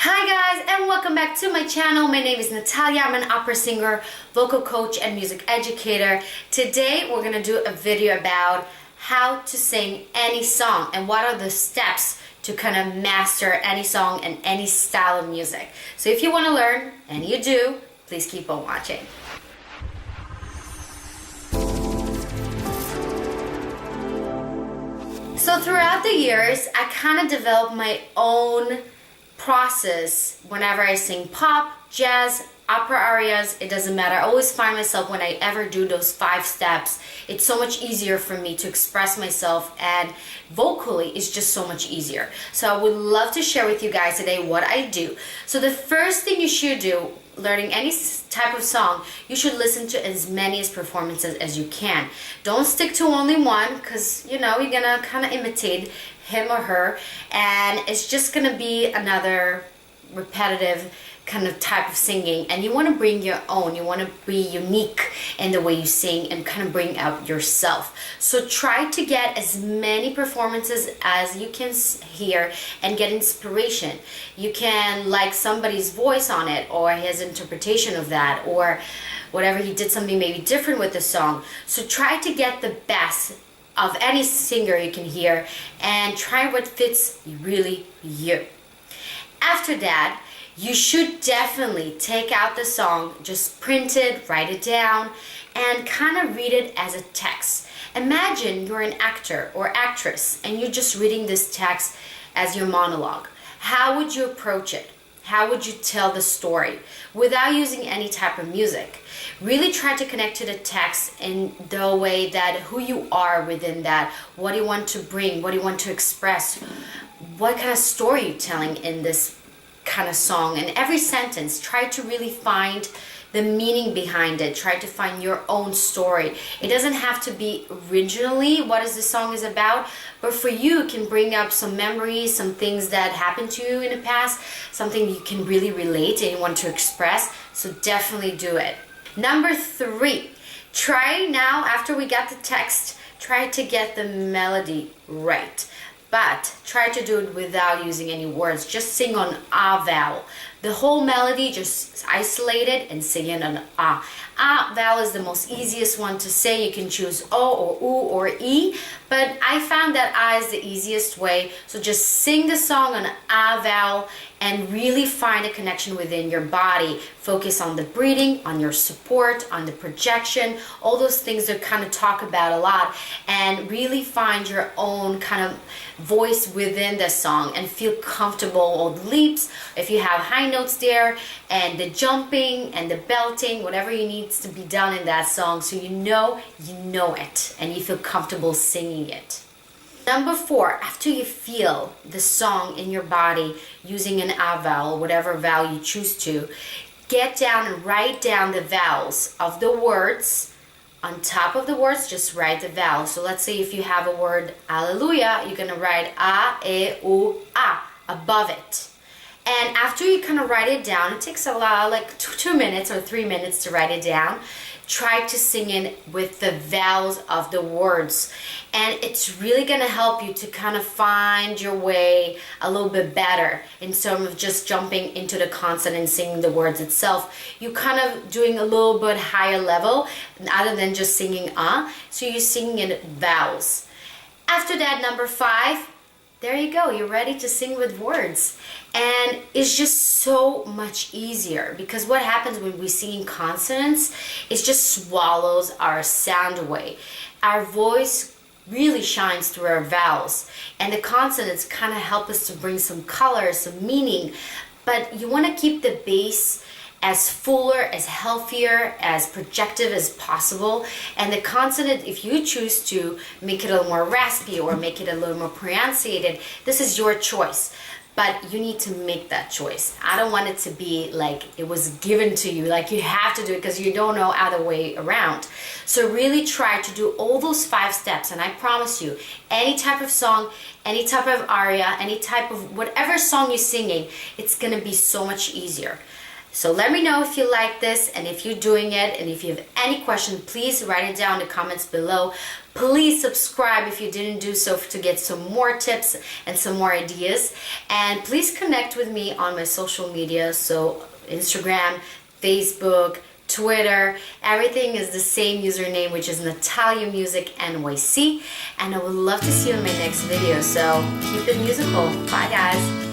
Hi guys, and welcome back to my channel. My name is Natalia. I'm an opera singer, vocal coach, and music educator. Today we're gonna do a video about how to sing any song and what are the steps to kind of master any song and any style of music. So if you want to learn, and you do, please keep on watching. So throughout the years, I kind of developed my own process whenever I sing pop, jazz, opera arias. It doesn't matter. I always find myself when I ever do those 5 steps, it's so much easier for me to express myself, and vocally it's just so much easier. So I would love to share with you guys today what I do. So the first thing you should do learning any type of song, you should listen to as many performances as you can. Don't stick to only one, because you know you're gonna kind of imitate him or her, and it's just gonna be another repetitive kind of type of singing, and you want to bring your own. You want to be unique in the way you sing and kind of bring out yourself. So try to get as many performances as you can hear and get inspiration. You can like somebody's voice on it or his interpretation of that, or whatever, he did something maybe different with the song. So try to get the best of any singer you can hear and try what fits really you. After that, you should definitely take out the song, just print it, write it down, and kind of read it as a text. Imagine you're an actor or actress and you're just reading this text as your monologue. How would you approach it? How would you tell the story without using any type of music? Really try to connect to the text in the way that who you are within that, what you want to bring, what you want to express, what kind of story you're telling in this kind of song. And every sentence, try to really find the meaning behind it. Try to find your own story. It doesn't have to be originally what is the song is about, but for you it can bring up some memories, some things that happened to you in the past, something you can really relate and you want to express. So definitely do it. Number 3, try now, after we got the text, try to get the melody right. But try to do it without using any words. Just sing on a vowel. The whole melody, just isolate it and sing it on a. A vowel is the most easiest one to say. You can choose O or U or E, but I found that A is the easiest way. So just sing the song on a vowel and really find a connection within your body. Focus on the breathing, on your support, on the projection, all those things that kind of talk about a lot, and really find your own kind of voice within the song and feel comfortable. All the leaps, if you have high notes there, and the jumping and the belting, whatever you needs to be done in that song, so you know it and you feel comfortable singing it. Number 4, after you feel the song in your body using an A vowel, whatever vowel you choose to, get down and write down the vowels of the words. On top of the words, just write the vowels. So let's say if you have a word Alleluia, you're gonna write A, E, U, A above it. And after you kind of write it down, it takes a lot, like 2 minutes or 3 minutes to write it down. Try to sing in with the vowels of the words, and it's really going to help you to kind of find your way a little bit better instead of just jumping into the consonant and singing the words itself. You kind of doing a little bit higher level other than just singing so you're singing in vowels. After that, number 5, there you go, you're ready to sing with words. And it's just so much easier, because what happens when we sing in consonants, it just swallows our sound away. Our voice really shines through our vowels, and the consonants kind of help us to bring some color, some meaning, but you want to keep the bass as fuller, as healthier, as projective as possible. And the consonant, if you choose to make it a little more raspy or make it a little more pronunciated, this is your choice. But you need to make that choice. I don't want it to be like it was given to you, like you have to do it, because you don't know other way around. So really try to do all those 5 steps, and I promise you, any type of song, any type of aria, any type of whatever song you're singing, it's gonna be so much easier. So let me know if you like this and if you're doing it, and if you have any question, please write it down in the comments below. Please subscribe if you didn't do so to get some more tips and some more ideas. And please connect with me on my social media, so Instagram, Facebook, Twitter, everything is the same username, which is Natalia Music NYC. And I would love to see you in my next video, so keep it musical. Bye guys.